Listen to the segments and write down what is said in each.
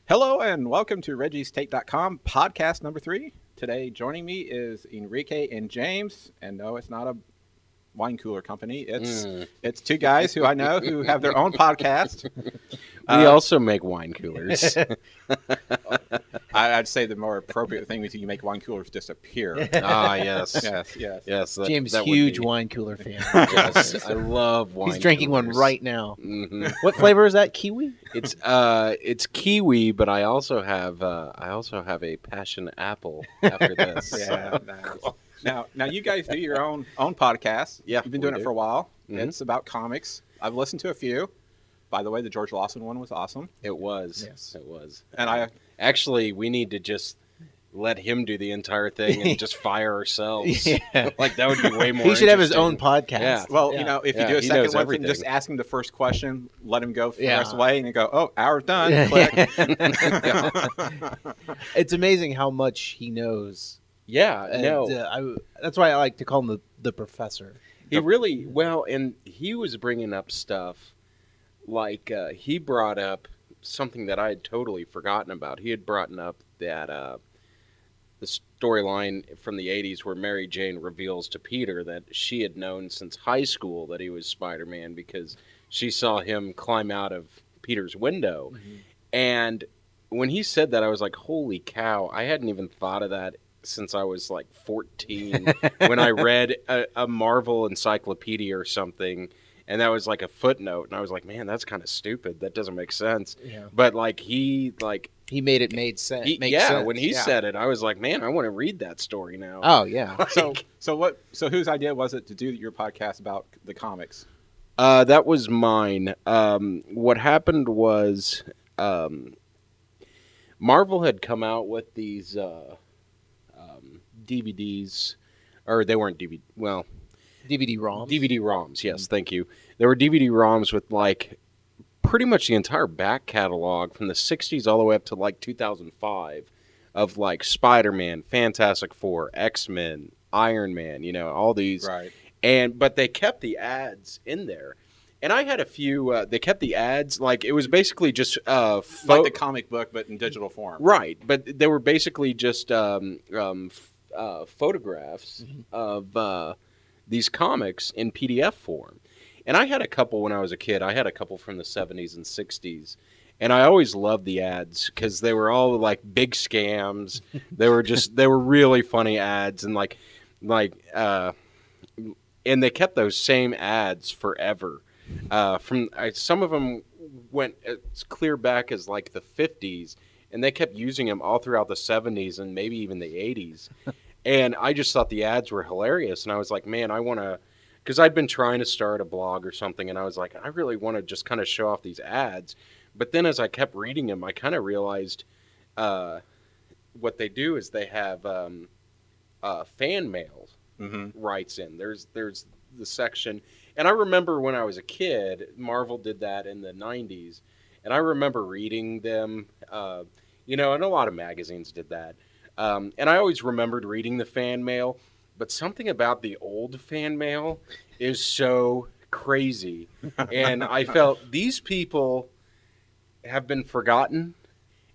Hello and welcome to reggiestake.com podcast number 3. Today joining me is Enrique and James, and no, it's not a wine cooler company. It's two guys who I know who have their own podcast. We also make wine coolers. I'd say the more appropriate thing is you make wine coolers disappear. Yes. Yes. James, that would huge be- wine cooler fan. Yes, I love wine. He's drinking one coolers. right now. hmm What flavor is that? Kiwi? It's kiwi, but I also have a passion apple after this. Yeah. Nice. Now you guys do your own podcast. Yeah, You've been doing we it do. for a while. Mhm. It's about comics. I've listened to a few. By the way, the George Lawson one was awesome. It was. Yes. It was. And Actually, we need to just let him do the entire thing and just fire ourselves. Yeah. Like that would be way more. He should have his own interesting. podcast. Yeah. Well, Yeah. if you Yeah, do a he second knows one, everything. just ask him the first question, let him go for the Yeah. rest of the way, and you go, oh, hour's done. Yeah. Click. It's amazing how much he knows. Yeah. And, No. that's why I like to call him the professor. He really and he was bringing up stuff like he brought up something that I had totally forgotten about. He had brought up that the storyline from the 80s where Mary Jane reveals to Peter that she had known since high school that he was Spider-Man because she saw him climb out of Peter's window. Mm-hmm. And when he said that, I was like, holy cow, I hadn't even thought of that since I was like 14 when I read a Marvel encyclopedia or something, and that was like a footnote, and I was like, man, that's kind of stupid. That doesn't make sense. Yeah. But like he made it made sense. he, make yeah, sense. when he Yeah. said it, I was like, man, I want to read that story now. Oh yeah. So whose idea was it to do your podcast about the comics? That was mine. What happened was Marvel had come out with these DVDs, or they weren't DVD. Well, DVD ROM. DVD ROMs. Yes, thank you. There were DVD ROMs with like pretty much the entire back catalog from the 60s all the way up to like 2005 of like Spider-Man, Fantastic Four, X-Men, Iron Man, all these. Right. But they kept the ads in there. And I had a few, they kept the ads, like it was basically just Like the comic book, but in digital form. right, but they were basically just photographs of these comics in PDF form. And I had a couple when I was a kid. I had a couple from the 70s and 60s. And I always loved the ads because they were all like big scams. They were really funny ads and and they kept those same ads forever. Some of them went as clear back as like the 50s, and they kept using them all throughout the 70s and maybe even the 80s. And I just thought the ads were hilarious, and I was like, man, I want to, because I'd been trying to start a blog or something, and I was like, I really want to just kind of show off these ads. But then as I kept reading them, I kind of realized what they do is they have fan mail writes in. There's the section, and I remember when I was a kid, Marvel did that in the 90s, and I remember reading them, and a lot of magazines did that. And I always remembered reading the fan mail, but something about the old fan mail is so crazy. And I felt these people have been forgotten,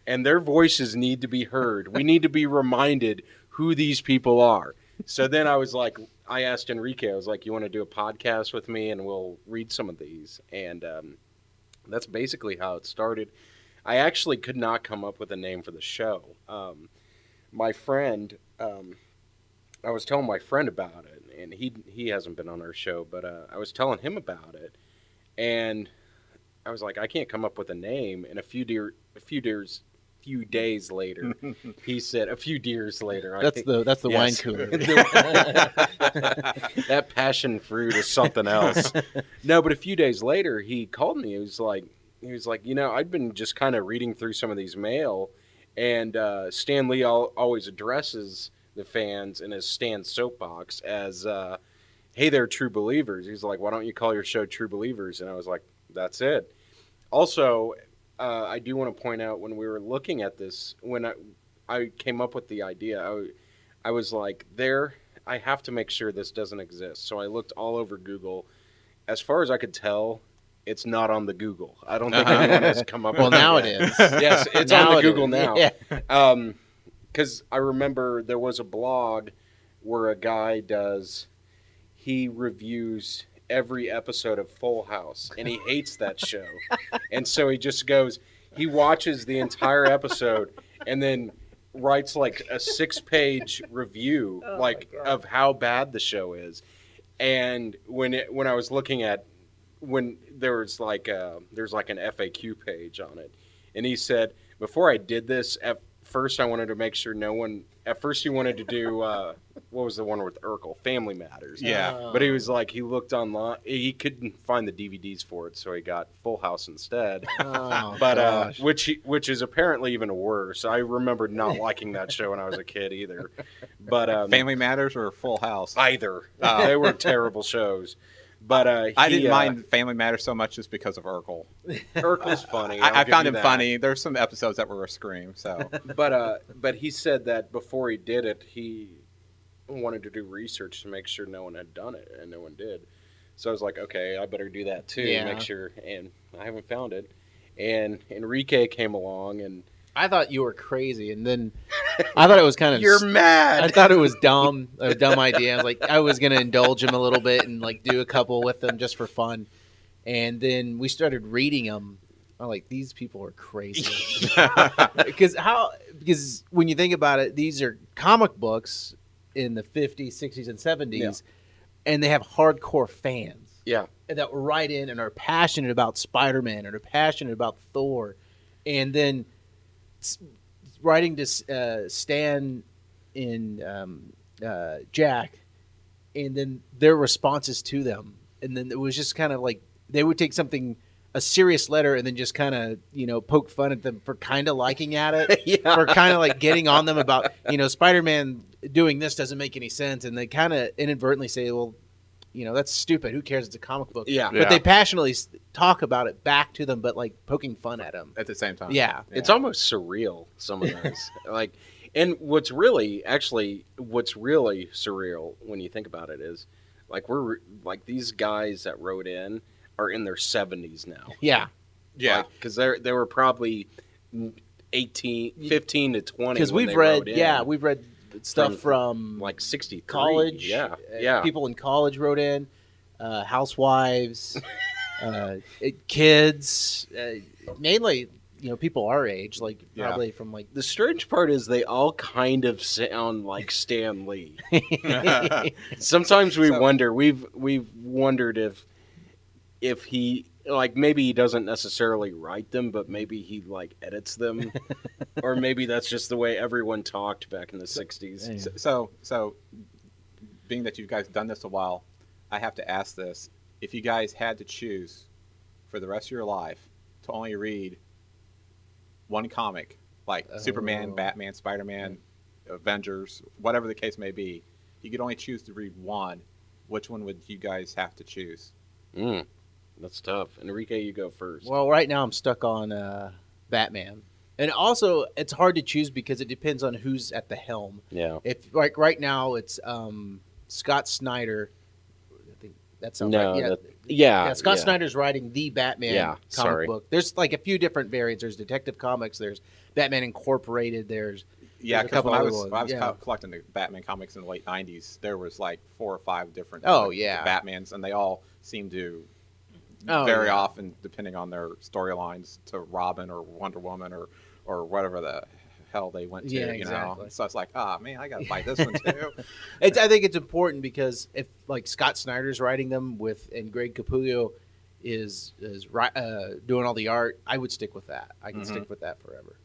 and their voices need to be heard. We need to be reminded who these people are. So then I asked Enrique, I was like, you want to do a podcast with me and we'll read some of these? And that's basically how it started. I actually could not come up with a name for the show. My friend, I was telling my friend about it, and he hasn't been on our show, but I was telling him about it, and I was like, I can't come up with a name. And a few days later, he said, a few deers later. That's the wine Yes. cooler. That passion fruit is something else. No, but a few days later, he called me. He was like, I'd been just kind of reading through some of these mail, and Stan Lee always addresses the fans in his Stan Soapbox as, hey, they're true believers. He's like, why don't you call your show True Believers? And I was like, that's it. Also, I do want to point out when we were looking at this, when I came up with the idea, I was like, I have to make sure this doesn't exist. So I looked all over Google. As far as I could tell, it's not on the Google. I don't think anyone has come up. Well, with now it it yet. is. Yes, it's Now on the it Google is. now. Yeah. Because I remember there was a blog where a guy he reviews every episode of Full House, and he hates that show. And so he just goes, he watches the entire episode and then writes like a 6-page review of how bad the show is. And when I was looking at when there's like an FAQ page on it, and he said, before I did this, at first I wanted to make sure no one. At first he wanted to do what was the one with Urkel, Family Matters. Yeah. But he was like, he looked online, he couldn't find the DVDs for it, so he got Full House instead. Oh, But gosh. which is apparently even worse. I remember not liking that show when I was a kid either. But Family Matters or Full House? either they were terrible shows. But I didn't mind Family Matters so much just because of Urkel. Urkel's funny. I found him funny. There's some episodes that were a scream. So, but he said that before he did it, he wanted to do research to make sure no one had done it, and no one did. So I was like, okay, I better do that too, Yeah. make sure. And I haven't found it. And Enrique came along, and I thought you were crazy, and then I thought it was kind of. you're mad. I thought it was dumb, a dumb idea. I was like, I was gonna indulge him a little bit and like do a couple with them just for fun, and then we started reading them. I'm like, these people are crazy. Because when you think about it, these are comic books in the 50s, 60s, and 70s, and they have hardcore fans. Yeah. That write in and are passionate about Spider-Man and are passionate about Thor, and then writing to Stan in Jack, and then their responses to them, and then it was just kind of like they would take a serious letter and then just kind of poke fun at them for kind of liking at it, for kind of like getting on them about Spider-Man doing this doesn't make any sense, and they kind of inadvertently say, well, that's stupid. Who cares? It's a comic book. Yeah. But they passionately talk about it back to them, but like poking fun at them. at the same time. Yeah. It's almost surreal, some of those. And what's really surreal when you think about it is, we're these guys that wrote in are in their 70s now. Yeah. Yeah. Because they were probably 15 to 20. Because when we've they read, wrote in. we've read stuff from 63. college. Yeah. People in college wrote in, housewives, kids, mainly, people our age, probably from The strange part is they all kind of sound like Stan Lee. Sometimes we've wondered if he maybe he doesn't necessarily write them, but maybe he edits them, or maybe that's just the way everyone talked back in the 60s. So, being that you guys done this a while, I have to ask this: if you guys had to choose for the rest of your life to only read one comic, Superman, Batman, Spider-Man, Avengers, whatever the case may be, you could only choose to read one. Which one would you guys have to choose? That's tough. Enrique, you go first. Well, right now I'm stuck on Batman. And also, it's hard to choose because it depends on who's at the helm. Yeah. If right now it's Scott Snyder. I think that sounds right. Yeah, Scott Snyder's writing the Batman comic book. There's a few different variants. There's Detective Comics. There's Batman Incorporated. There's because when I was collecting the Batman comics in the late 90s, there was 4 or 5 different Batmans, and they all seemed to very often, depending on their storylines, to Robin or Wonder Woman or whatever the hell they went to. Exactly. So it's man, I gotta buy this one too. I think it's important because if Scott Snyder's writing them and Greg Capullo is doing all the art, I would stick with that. I can stick with that forever.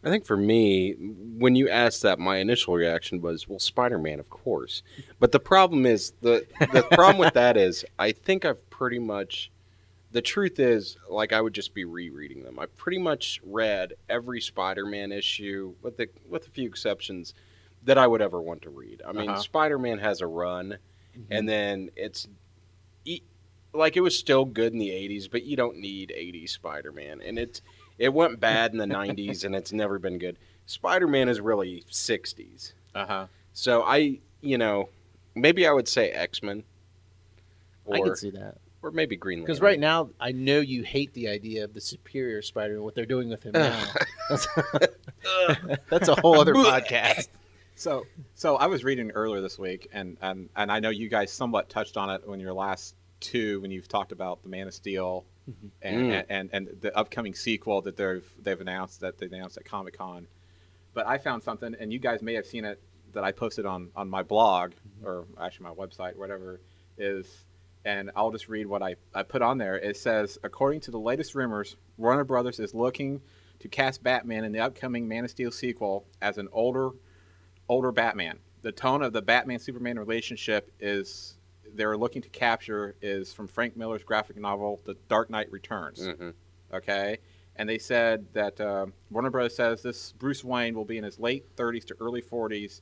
I think for me, when you asked that, my initial reaction was, well, Spider-Man, of course. But the problem is, the problem with that is, I think I've pretty much, the truth is, I would just be rereading them. I've pretty much read every Spider-Man issue, with a few exceptions, that I would ever want to read. I mean, Spider-Man has a run, and then it was still good in the 80s, but you don't need 80s Spider-Man. And it went bad in the 90s, and it's never been good. Spider-Man is really 60s. So maybe I would say X-Men. I could see that. Or maybe Green Lantern. Because right now, I know you hate the idea of the Superior Spider-Man, what they're doing with him now. That's a whole other podcast. So I was reading earlier this week, and I know you guys somewhat touched on it when your last two, when you've talked about the Man of Steel and the upcoming sequel that they've announced at Comic-Con. But I found something, and you guys may have seen it, that I posted on my blog, or actually my website, whatever is, and I'll just read what I put on there. It says, according to the latest rumors, Warner Brothers is looking to cast Batman in the upcoming Man of Steel sequel as an older Batman. The tone of the Batman-Superman relationship they're looking to capture is from Frank Miller's graphic novel, The Dark Knight Returns. Mm-hmm. Okay? And they said that Warner Bros. Says this Bruce Wayne will be in his late 30s to early 40s,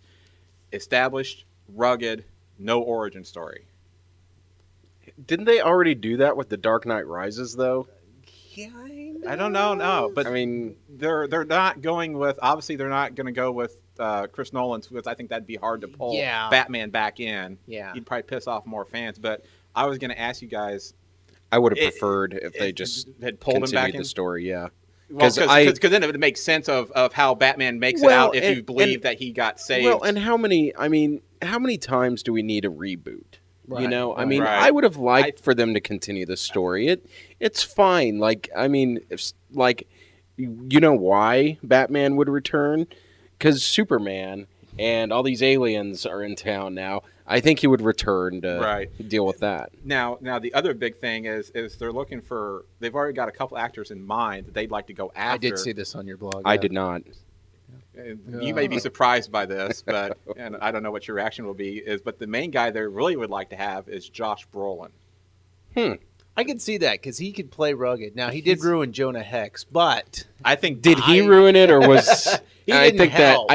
established, rugged, no origin story. Didn't they already do that with The Dark Knight Rises, though? I don't know, no. But I mean, they're not going with, obviously they're not going to go with Chris Nolan's, because I think that'd be hard to pull Batman back in. Yeah. You'd probably piss off more fans. But I was going to ask you guys. I would have preferred if they just had pulled him back in the story, yeah. Because then it would make sense of how Batman makes it out if you believe that he got saved. Well, and how many times do we need a reboot? Right. You know, I mean, I would have liked for them to continue the story. It's fine. Like, I mean, you know why Batman would return? Because Superman and all these aliens are in town now. I think he would return to deal with that. Now the other big thing is they're looking for. They've already got a couple actors in mind that they'd like to go after. I did see this on your blog. I did not. You may be surprised by this, but and I don't know what your reaction will be. But the main guy they really would like to have is Josh Brolin. I can see that because he could play rugged. Now he did ruin Jonah Hex, but I think did he ruin it or was he didn't help.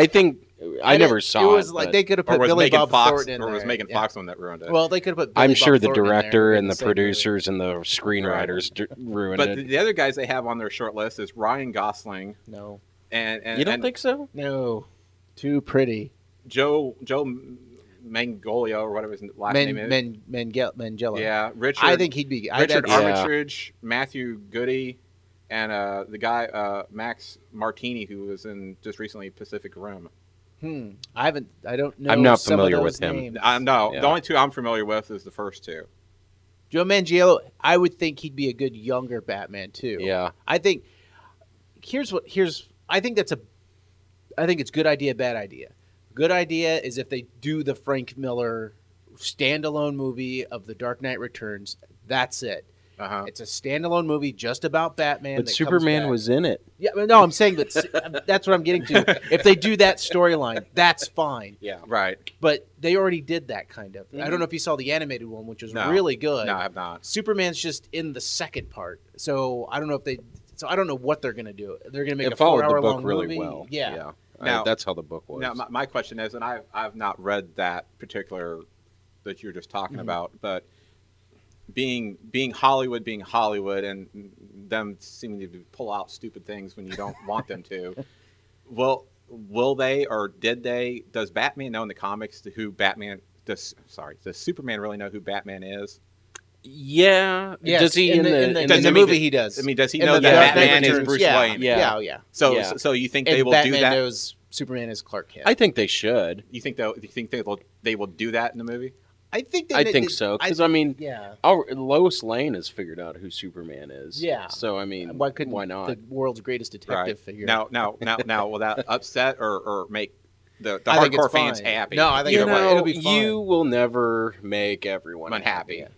I never saw it. It was like they could have put Billy Bob Thornton in there. Or was Megan Fox the one that ruined it? Well, they could have put Billy I'm Bob sure the Thornton director in and the producers and the screenwriters ruined it. But the other guys they have on their short list is Ryan Gosling. No. And you don't think so? No. Too pretty. Joe Manganiello or whatever his last name is. Manganiello. Yeah, Richard. I think he'd be. Richard Armitage, Matthew Goody, and the guy Max Martini, who was in just recently Pacific Rim. I don't know. I'm not some familiar of with those him. names. No, the only two I'm familiar with is the first two. Joe Manganiello. I would think he'd be a good younger Batman too. Yeah. I think. I think it's good idea, bad idea. Good idea is if they do the Frank Miller standalone movie of The Dark Knight Returns. That's it. It's a standalone movie just about Batman. But Superman was in it. Yeah, no, I'm saying that's what I'm getting to. If they do that storyline, that's fine. Yeah, right. But they already did that kind of. I don't know if you saw the animated one, which was really good. No, I have not. Superman's just in the second part, so I don't know if they. So I don't know what they're going to do. They're going to make a 4-hour-long really movie. Well. Yeah. Now, that's how the book was. Now, my question is, and I've not read that particular that you're just talking about, but being Hollywood, and them seeming to pull out stupid things when you don't want them to, will they or did they? Does Batman know in the comics who Batman? Does Superman really know who Batman is? Yeah. Yes. Does he in the movie? He does. I mean, does he know that Batman is Bruce Wayne? Yeah. So you think they will Batman do that? Knows Superman is Clark Kent. I think they should. You think they will do that in the movie? I think so. Because Lois Lane has figured out who Superman is. Yeah. So I mean, why not? The world's greatest detective figure. Now, will that upset or make the hardcore fans happy? No, I think it'll be fun. You will never make everyone happy. Yeah.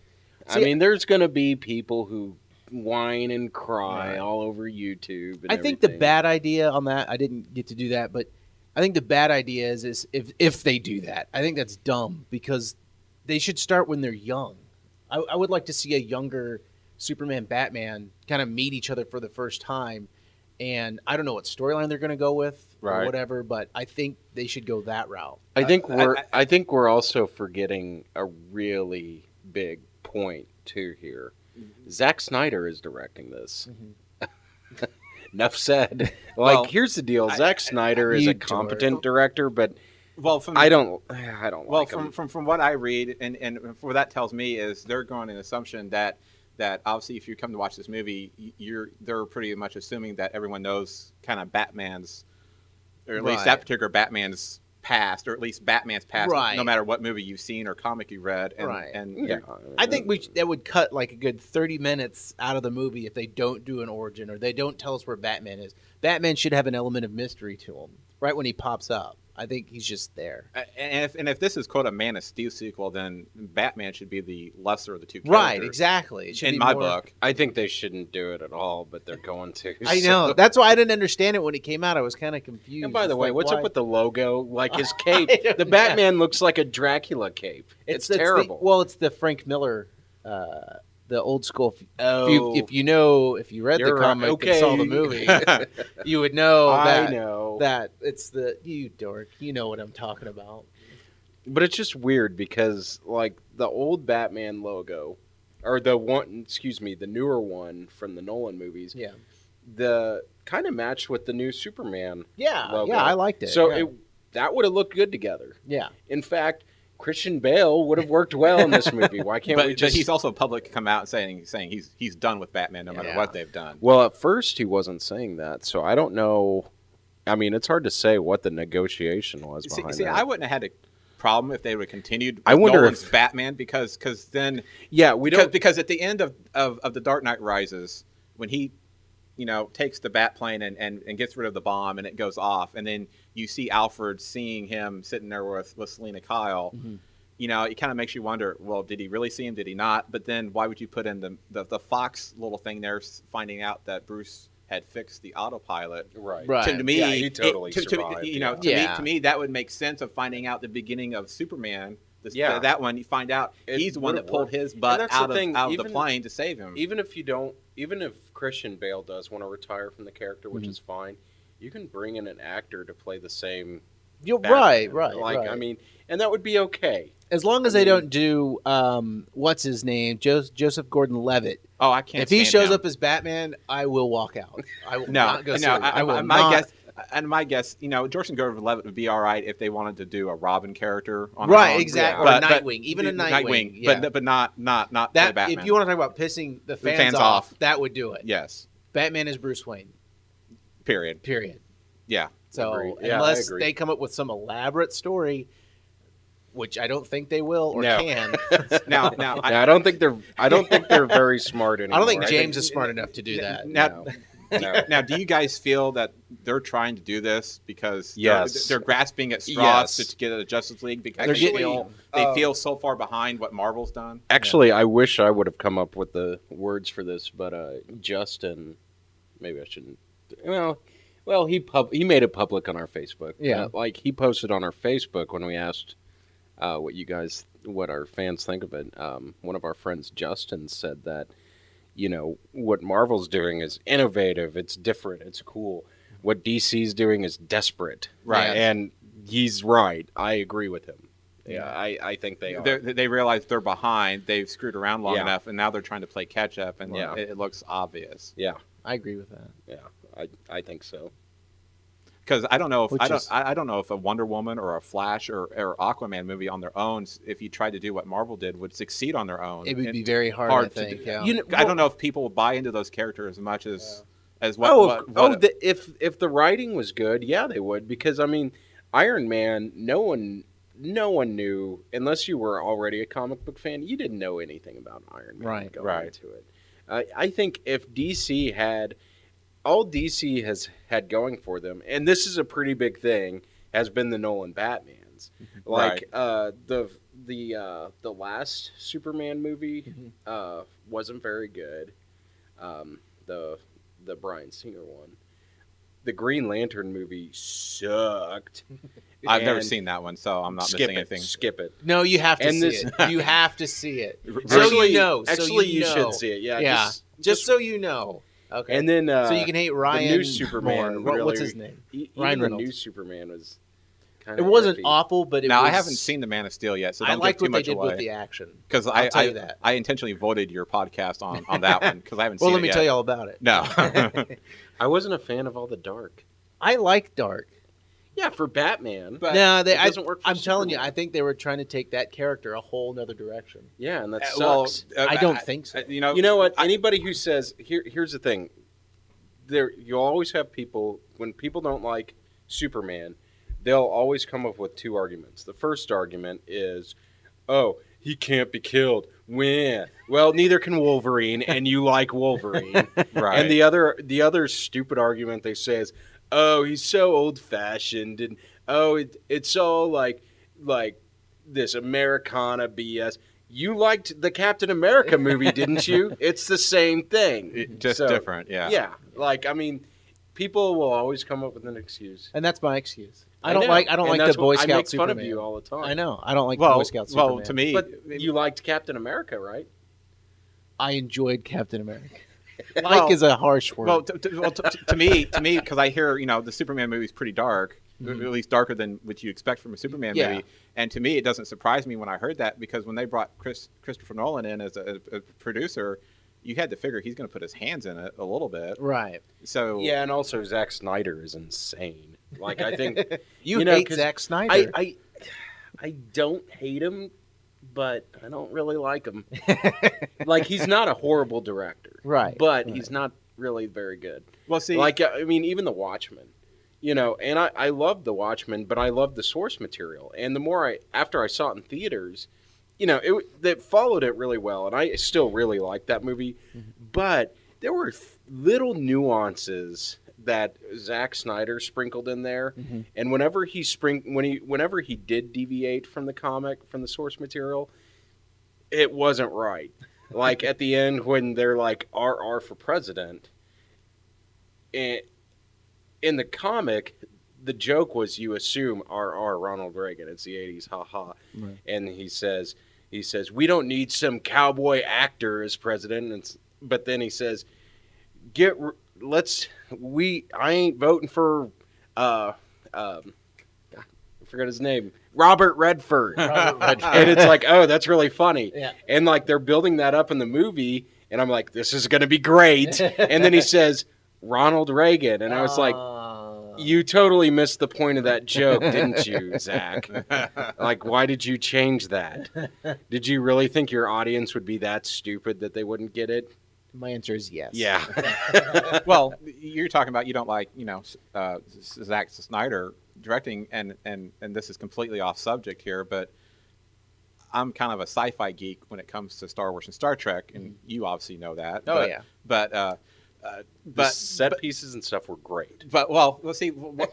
I mean, there's going to be people who whine and cry all over YouTube. And I think the bad idea on that, I didn't get to do that, but I think the bad idea is if they do that, I think that's dumb because they should start when they're young. I would like to see a younger Superman, Batman kind of meet each other for the first time. And I don't know what storyline they're going to go with or whatever, but I think they should go that route. I think we're also forgetting a really big point too here. Zack Snyder is directing this. Enough said. Here's the deal. Zack Snyder is a competent director, but I don't like him. From what I read and what that tells me is they're going an assumption that that obviously if you come to watch this movie, they're pretty much assuming that everyone knows kind of Batman's, or at least that particular Batman's past, or at least Batman's past, no matter what movie you've seen or comic you read. And I think that would cut like a good 30 minutes out of the movie if they don't do an origin or they don't tell us where Batman is. Batman should have an element of mystery to him right when he pops up. I think he's just there. And if this is quote a Man of Steel sequel, then Batman should be the lesser of the two characters. Right, exactly. It should in my book. I think they shouldn't do it at all, but they're going to. I know. That's why I didn't understand it when it came out. I was kind of confused. And by the way, what's up with the logo? Like his cape. The Batman looks like a Dracula cape. It's terrible. It's the Frank Miller, the old school. If you read the comic and saw the movie, you would know that it's you dork. You know what I'm talking about. But it's just weird because like the old Batman logo, or the newer one from the Nolan movies. Yeah. The kind of matched with the new Superman. Logo. Yeah, I liked it. So that would have looked good together. Yeah. In fact, Christian Bale would have worked well in this movie. Why can't we just? But he's also public come out saying he's done with Batman no matter what they've done. Well, at first he wasn't saying that, so I don't know. I mean, it's hard to say what the negotiation was behind that. I wouldn't have had a problem if they would have continued. I wonder Nolan's if Batman because then we don't because at the end of the Dark Knight Rises when he takes the bat plane and gets rid of the bomb and it goes off and then you see Alfred seeing him sitting there with Selena Kyle. Mm-hmm. It kind of makes you wonder, well, did he really see him? Did he not? But then why would you put in the Fox little thing there finding out that Bruce had fixed the autopilot? Right. To me, he totally survived. To me, that would make sense of finding out the beginning of Superman. That one, you find out he's the one that pulled his butt out of the plane to save him. Even if Christian Bale does want to retire from the character, which is fine, you can bring in an actor to play the same. Right. I mean, and that would be okay. As long as they don't do what's his name, Joseph Gordon-Levitt. Oh, I can't. If he shows up as Batman, I will walk out. I will not go. My guess, Joseph Gordon-Levitt would be all right if they wanted to do a Robin character on exactly, or Nightwing, even a Nightwing, but not that. Batman. If you want to talk about pissing the fans off, that would do it. Yes, Batman is Bruce Wayne. Period. Yeah. So unless they come up with some elaborate story, which I don't think they will or can. I don't think they're very smart anymore. I don't think James is smart enough to do that. Now, do you guys feel that they're trying to do this because they're grasping at straws to get a Justice League because they feel so far behind what Marvel's done? Actually, I wish I would have come up with the words for this, but Justin, maybe I shouldn't. Well, he made it public on our Facebook. Yeah, he posted on our Facebook when we asked what our fans think of it. One of our friends, Justin, said that. What Marvel's doing is innovative. It's different. It's cool. What DC's doing is desperate. Right. And he's right. I agree with him. Yeah, I think they are. They realize they're behind. They've screwed around long enough, and now they're trying to play catch up, and it looks obvious. Yeah. I agree with that. Yeah, I think so. Because I don't know if a Wonder Woman or a Flash or Aquaman movie on their own, if you tried to do what Marvel did, would succeed on their own. It would be very hard I think. Yeah. I don't know if people would buy into those characters as much as if the writing was good, they would. Because I mean, Iron Man, no one knew unless you were already a comic book fan. You didn't know anything about Iron Man going into it. I think if DC had. All DC has had going for them, and this is a pretty big thing, has been the Nolan Batmans. The last Superman movie wasn't very good. The Bryan Singer one. The Green Lantern movie sucked. I've never seen that one, so I'm not missing anything. Skip it. No, you have to see it. You have to see it. Actually, you should see it. Yeah. Just so you know. Okay. And then so you can hate Ryan. The new Superman. What's his name? Ryan Reynolds. The new Superman was kind of. It wasn't awful, but it was. I haven't seen The Man of Steel yet, so don't give too much away. I liked what they did away. with the action. Because I intentionally avoided your podcast on that one because I haven't seen it yet. Well, let me tell you all about it. No. I wasn't a fan of all the dark. I like dark. Yeah, for Batman. But No, it doesn't work for I'm telling you, Superman. I think they were trying to take that character a whole nother direction. Yeah, and that well, sucks. I don't think so. You know what? Anybody who says here's the thing. You'll always have people when people don't like Superman, they'll always come up with two arguments. The first argument is, "Oh, he can't be killed." Well, neither can Wolverine, and you like Wolverine. right. And the other stupid argument they say is, "Oh, he's so old-fashioned, and it's all like this Americana BS." You liked the Captain America movie, didn't you? It's the same thing. Just different, yeah. Yeah. Like, I mean, people will always come up with an excuse. And that's my excuse. I know. don't like And the that's Boy what- Scout I make Superman. fun of you all the time. I know. I don't like well, the Boy Scout Superman. well, to me, But you liked Captain America, right? I enjoyed Captain America. Well- is a harsh word. well, to me, because I hear the Superman movie is pretty dark, at least darker than what you expect from a Superman Yeah. movie. And to me, it doesn't surprise me when I heard that, because when they brought Christopher Nolan in as a producer, you had to figure he's going to put his hands in it a little bit. right. So Yeah, and also Zack Snyder is insane. Like, I think You know, hate 'cause Zack Snyder. I don't hate him, but I don't really like him. Like, he's not a horrible director, Right, But right. he's not really very good. well, see, Like, I mean, even The Watchmen, and I love The Watchmen, but I love the source material. And the more after I saw it in theaters, it followed it really well, and I still really like that movie. But there were little nuances that Zack Snyder sprinkled in there, and whenever he did deviate from the comic, from the source material, it wasn't right. Like at the end when they're like RR for president, and in the comic, the joke was you assume RR Ronald Reagan. It's the 80s, haha. Right. And he says we don't need some cowboy actor as president. But then he says, I ain't voting for I forgot his name, Robert Redford. And it's like, oh, that's really funny. Yeah. And like they're building that up in the movie, and I'm like, this is going to be great. And then he says Ronald Reagan, and I was like, you totally missed the point of that joke, didn't you, Zach? Like, why did you change that? Did you really think your audience would be that stupid that they wouldn't get it? My answer is yes. Yeah. well, you're talking about you don't like Zack Snyder directing, and this is completely off subject here, but I'm kind of a sci-fi geek when it comes to Star Wars and Star Trek, and you obviously know that. Oh, yeah. But The set pieces and stuff were great. But well, let's see what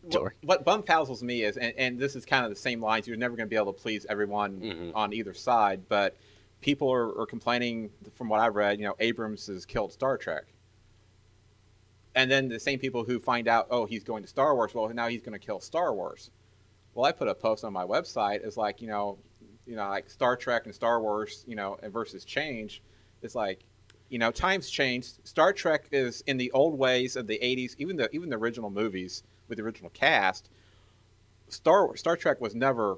Dork. what bumfuzzles me is, and this is kind of the same lines. You're never going to be able to please everyone on either side, but people are complaining, from what I've read, Abrams has killed Star Trek. And then the same people who find out, oh, he's going to Star Wars, well, now he's going to kill Star Wars. Well, I put a post on my website. It's like, like Star Trek and Star Wars, and versus change. It's like, times changed. Star Trek is in the old ways of the 80s, even the original movies with the original cast. Star Trek was never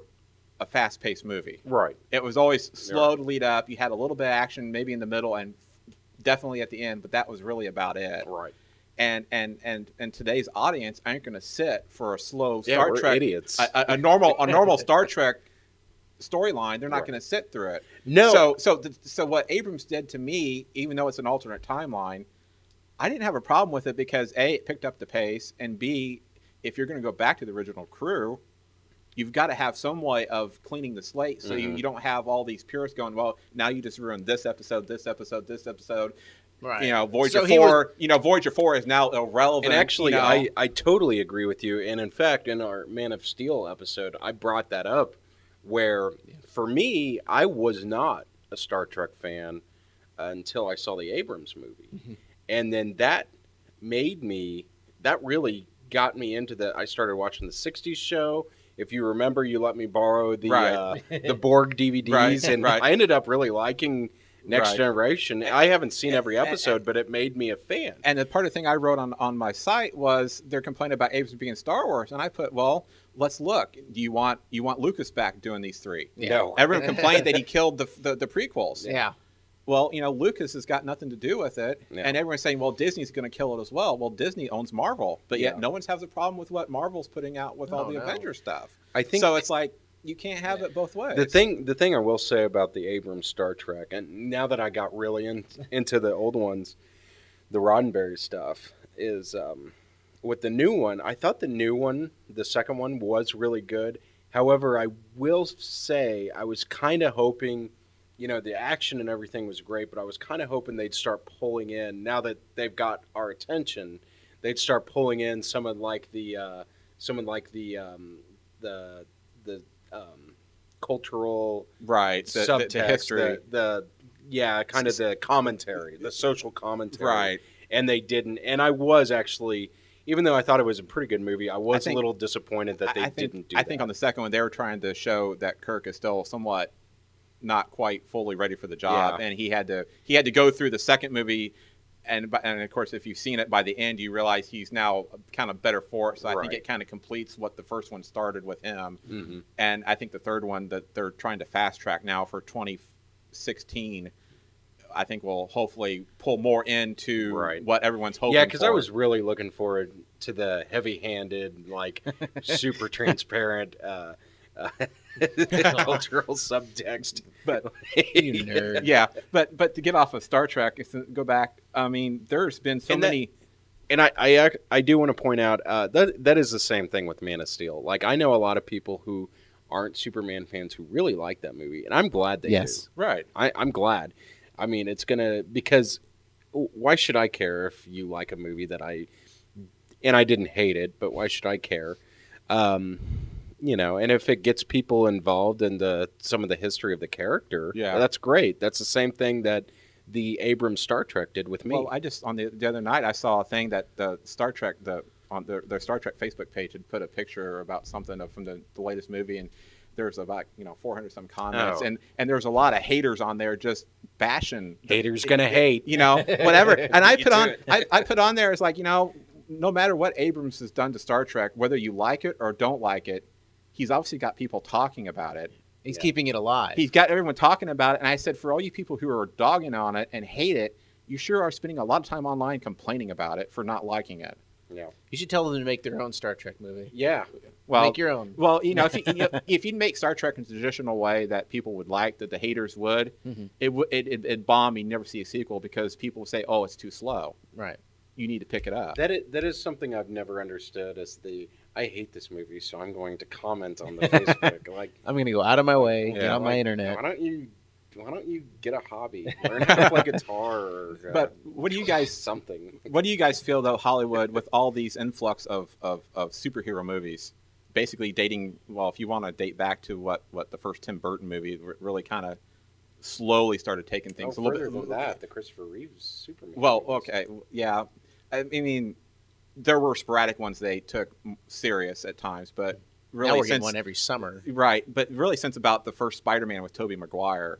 a fast-paced movie. Right. It was always slow to lead up. You had a little bit of action, maybe in the middle, and definitely at the end, but that was really about it. Right. And today's audience aren't going to sit for a slow Yeah, Star we're Trek, idiots. a normal Star Trek storyline. They're not going to sit through it. No. So what Abrams did to me, even though it's an alternate timeline, I didn't have a problem with it because A, it picked up the pace, and B, if you're going to go back to the original crew, you've got to have some way of cleaning the slate so you don't have all these purists going, well, now you just ruined this episode, this episode, this episode. Right. Voyager 4. Voyager 4 is now irrelevant. And actually, I totally agree with you. And in fact, in our Man of Steel episode, I brought that up where, for me, I was not a Star Trek fan until I saw the Abrams movie. Mm-hmm. And then that really got me into I started watching the 60s show. If you remember, you let me borrow the Borg DVDs, Right, and right. I ended up really liking Next Right. Generation. I haven't seen every episode, but it made me a fan. And the part of the thing I wrote on my site was they're complaining about Abrams being Star Wars, and I put, well, let's look. Do you want Lucas back doing these three? No. Everyone complained that he killed the prequels. Yeah. well, Lucas has got nothing to do with it, Yeah. and everyone's saying, well, Disney's going to kill it as well. Well, Disney owns Marvel, but yet Yeah. no one's has a problem with what Marvel's putting out with all the no. Avengers stuff. I think So it's like you can't have it both ways. the thing I will say about the Abrams Star Trek, and now that I got really into the old ones, the Roddenberry stuff, is with the new one. I thought the new one, the second one, was really good. However, I will say I was kind of hoping, the action and everything was great, but I was kind of hoping they'd start pulling in, now that they've got our attention, they'd start pulling in someone like the cultural right, subtext, the history, the commentary, the social commentary, right. And they didn't. And I was actually, even though I thought it was a pretty good movie, I was a little disappointed that they didn't do that. I think on the second one, they were trying to show that Kirk is still somewhat not quite fully ready for the job, and he had to go through the second movie, and of course, if you've seen it, by the end, you realize he's now kind of better for it. So I think it kind of completes what the first one started with him, and I think the third one that they're trying to fast track now for 2016. I think will hopefully pull more into what everyone's hoping for. Yeah, because I was really looking forward to the heavy-handed, like, super transparent cultural subtext. But You nerd. yeah, but to get off of Star Trek, go back. I mean, there's been so many. And I do want to point out that is the same thing with Man of Steel. Like, I know a lot of people who aren't Superman fans who really like that movie, and I'm glad they do. Right. I'm glad. I mean, because why should I care if you like a movie that I didn't hate it, but why should I care? And if it gets people involved in some of the history of the character, that's great. That's the same thing that the Abrams Star Trek did with me. Well, I just, on the other night, I saw a thing that the Star Trek, on their Star Trek Facebook page had put a picture about something from the latest movie, and there's about 400 some comments, and there's a lot of haters on there just bashing. Haters gonna hate, whatever. And I put on there, it's like, no matter what Abrams has done to Star Trek, whether you like it or don't like it, he's obviously got people talking about it. He's keeping it alive. He's got everyone talking about it. And I said, for all you people who are dogging on it and hate it, you sure are spending a lot of time online complaining about it for not liking it. Yeah. You should tell them to make their own Star Trek movie. Yeah. Well, make your own. Well, if you make Star Trek in a traditional way that people would like, that the haters would, it'd bomb. You never see a sequel because people say, "Oh, it's too slow." Right. You need to pick it up. That is something I've never understood. I hate this movie, so I'm going to comment on the Facebook. Like, I'm going to go out of my way, get on my internet. Why don't you get a hobby? Learn how to play guitar or but what do you guys something? What do you guys feel though, Hollywood, with all these influx of superhero movies, basically dating? Well, if you want to date back to what the first Tim Burton movie really kind of slowly started taking things a little bit. Than that, the Christopher Reeves Superman. Well, movies. okay, yeah, I mean, there were sporadic ones they took serious at times, but really now we're getting one every summer. Right, but really since about the first Spider-Man with Tobey Maguire,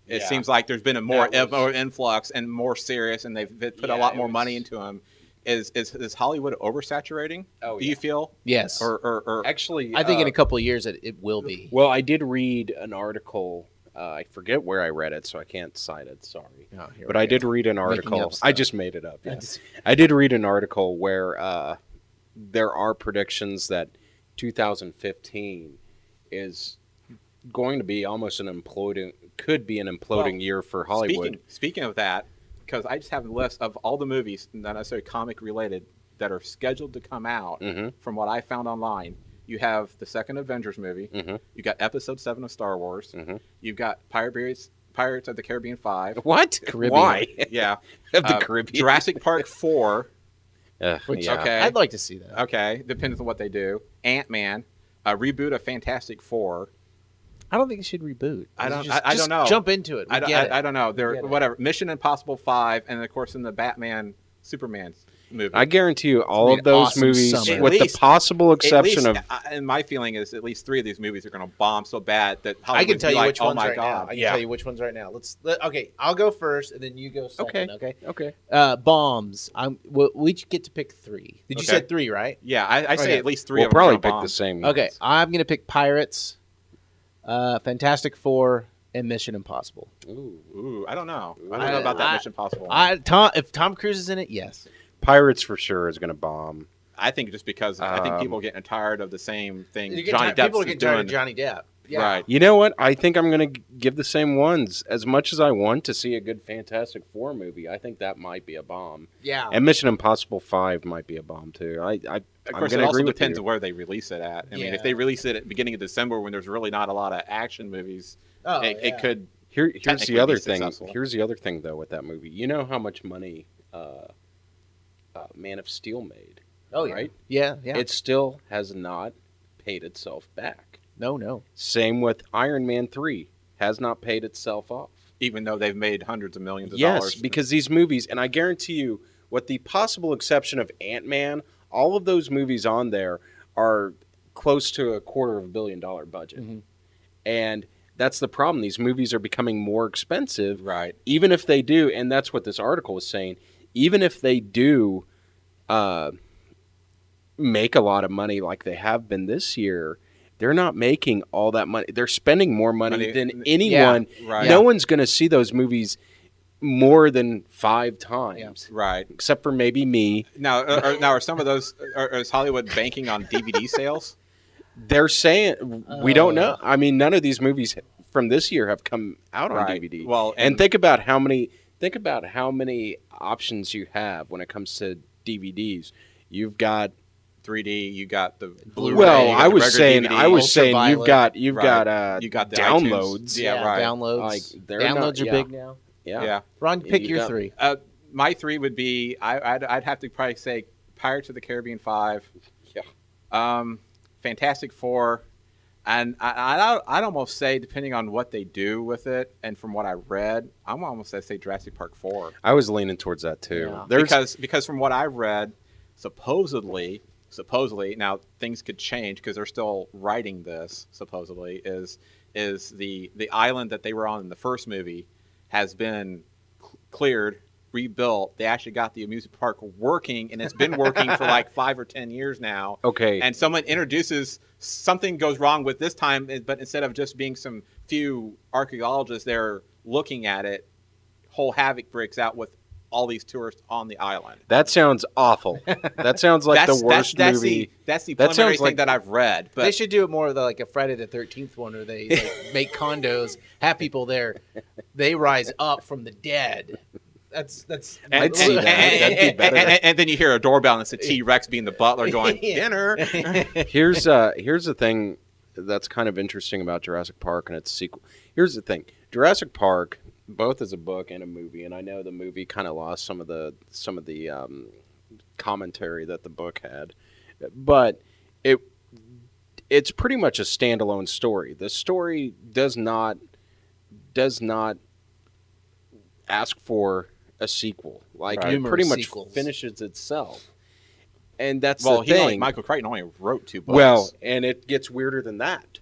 it Yeah. seems like there's been a more influx and more serious, and they've put a lot more money into them. Is Hollywood oversaturating? Oh, do you feel? Yes. Or Actually, I think in a couple of years it will be. Well, I did read an article. I forget where I read it, so I can't cite it. Sorry, but I did read an article. I just made it up. Yes. I did read an article where there are predictions that 2015 is going to be almost could be an imploding year for Hollywood. Speaking of that, because I just have a list of all the movies, not necessarily comic related, that are scheduled to come out. From what I found online, you have the second Avengers movie. You got Episode 7 of Star Wars. You've got Pirates of the Caribbean 5. What? Caribbean. Why? Yeah, Of the Caribbean. Jurassic Park 4. Which, yeah. Okay, I'd like to see that. Okay, depends on what they do. Ant-Man, a reboot of Fantastic Four. I don't think it should reboot. I don't Just know. Jump into it. I don't know. We get it. Whatever. Mission Impossible 5, and of course in the Batman Superman movie. I guarantee you, all It's of gonna be an those awesome movies, summer. with At least- the possible exception at least, of and my feeling is at least 3 of these movies are going to bomb so bad that I Hollywood can tell you which oh ones my right now. God. I can Yeah. tell you which ones right now. Okay, I'll go first, and then you go second. Okay. Bombs. We get to pick 3. Did you Okay. say 3, right? Yeah, I say Okay. at least 3 We'll of them are probably gonna pick bomb. the same. Okay, ones. I'm gonna pick Pirates, Fantastic Four, and Mission Impossible. Ooh, I don't know. I don't know about that Mission Impossible. If Tom Cruise is in it, yes. Pirates for sure is going to bomb. I think just because I think people are getting tired of the same thing People are getting tired of Johnny Depp. Yeah. Right. You know what? I think I'm going to give the same ones. As much as I want to see a good Fantastic Four movie, I think that might be a bomb. Yeah. And Mission Impossible 5 might be a bomb, too. Of course, it also depends on where they release it at. I mean, if they release it at the beginning of December when there's really not a lot of action movies, it could Here's the other thing. successful. Here's the other thing, though, with that movie. You know how much money Man of Steel made? Oh, yeah. Right? Yeah. It still has not paid itself back. No. Same with Iron Man 3. Has not paid itself off. even though they've made hundreds of millions of dollars. Yes, because these movies, and I guarantee you, with the possible exception of Ant-Man, all of those movies on there are close to $250 million budget. Mm-hmm. And that's the problem. These movies are becoming more expensive. Right. Even if they do, and that's what this article was saying, even if they do make a lot of money like they have been this year, they're not making all that money. They're spending more money than anyone. Yeah, right. No one's going to see those movies more than 5 times. Yeah. Right. Except for maybe me. Now, are some of those, is Hollywood banking on DVD sales? They're saying, we don't know. I mean, none of these movies from this year have come out on Right. DVD. Well, and think about how many options you have when it comes to DVDs. You've got 3D, you got the Blu-ray. well, you got I the was regular saying DVD. you've got you got the downloads. iTunes. Yeah, right. Downloads. Like, they're Downloads not- are yeah. big now. Yeah. Ron, pick You your got- 3. My 3 would be I'd have to probably say Pirates of the Caribbean 5. Yeah. Fantastic Four, and I'd almost say, depending on what they do with it, and from what I read, I'm almost going to say Jurassic Park 4. I was leaning towards that too. Yeah. Because from what I read, supposedly now things could change because they're still writing this. Supposedly is the island that they were on in the first movie has been cleared, rebuilt. They actually got the amusement park working, and it's been working for like 5 or 10 years now. Okay. And someone introduces, something goes wrong with this time, but instead of just being some few archaeologists there looking at it, whole havoc breaks out with all these tourists on the island. That sounds awful. That sounds like the worst movie. That's the That preliminary sounds like- thing that I've read. But They should do it more like a Friday the 13th one, where they make condos, have people there. They rise up from the dead. That's. I'd see that. That'd be better. And then you hear a doorbell, and it's a T-Rex being the butler going, dinner. Here's the thing that's kind of interesting about Jurassic Park and its sequel. Here's the thing. Jurassic Park, both as a book and a movie, and I know the movie kind of lost some of the commentary that the book had, but it's pretty much a standalone story. The story does not ask for a sequel. Like Right. it pretty Numerous much sequels. finishes itself. And that's Well, the thing. Michael Crichton only wrote 2 books. Well, and it gets weirder than that.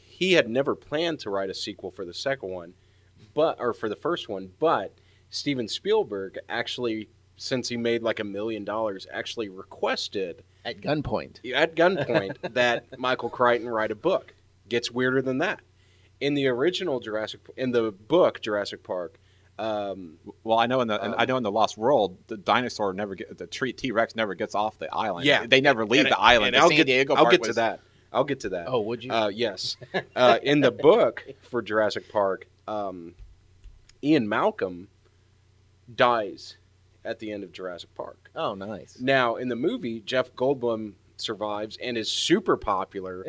He had never planned to write a sequel for the second one, or for the first one, but Steven Spielberg actually, since he made like $1 million, actually requested at gunpoint. at that Michael Crichton write a book. Gets weirder than that. In the book Jurassic Park. well, I know in the Lost World, the dinosaur the T-Rex never gets off the island. Yeah, they never leave the island. And The San Diego I'll part get to was- that. I'll get to that. Oh, would you? Yes. In the book for Jurassic Park, Ian Malcolm dies at the end of Jurassic Park. Oh, nice. Now, in the movie, Jeff Goldblum survives and is super popular.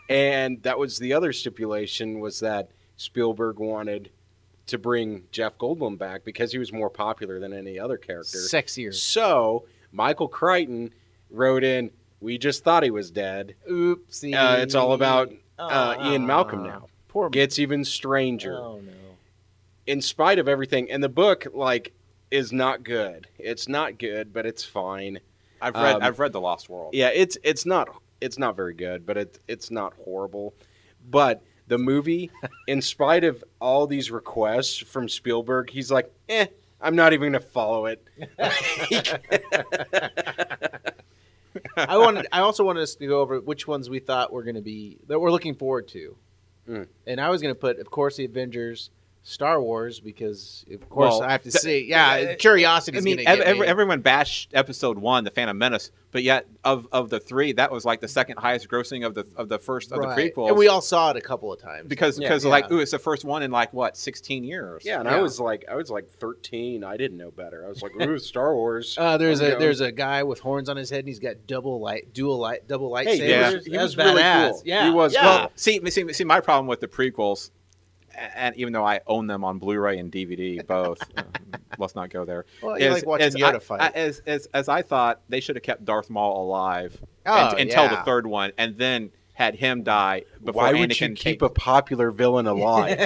And that was the other stipulation, was that Spielberg wanted to bring Jeff Goldblum back because he was more popular than any other character. Sexier. So Michael Crichton wrote in, "We just thought he was dead." Oopsie. It's all about Ian Malcolm now. Poor. Gets even stranger. Oh no. In spite of everything, and the book is not good. It's not good, but it's fine. I've read The Lost World. Yeah, it's not very good, but it's not horrible. But the movie, in spite of all these requests from Spielberg, he's like, I'm not even gonna follow it. I also wanted us to go over which ones we thought were going to be that we're looking forward to And I was going to put, of course, the Avengers, Star Wars, because of course I have to see. Yeah, curiosity. I mean, everyone bashed Episode 1, The Phantom Menace, but yet of the three, that was like the second highest grossing of the first of the prequels. And we all saw it a couple of times because like, ooh, it's the first one in like what 16 years. Yeah, and I was like 13. I didn't know better. I was like, ooh, Star Wars. There's a guy with horns on his head, and he's got double lightsabers. Hey, he was really cool. Yeah, he was. Yeah. Well, see, my problem with the prequels, and even though I own them on Blu-ray and DVD, both, let's not go there. Well, you like watching Yoda fight. As I thought, they should have kept Darth Maul alive yeah. until the third one, and then had him die before Why Anakin would you keep a popular villain alive?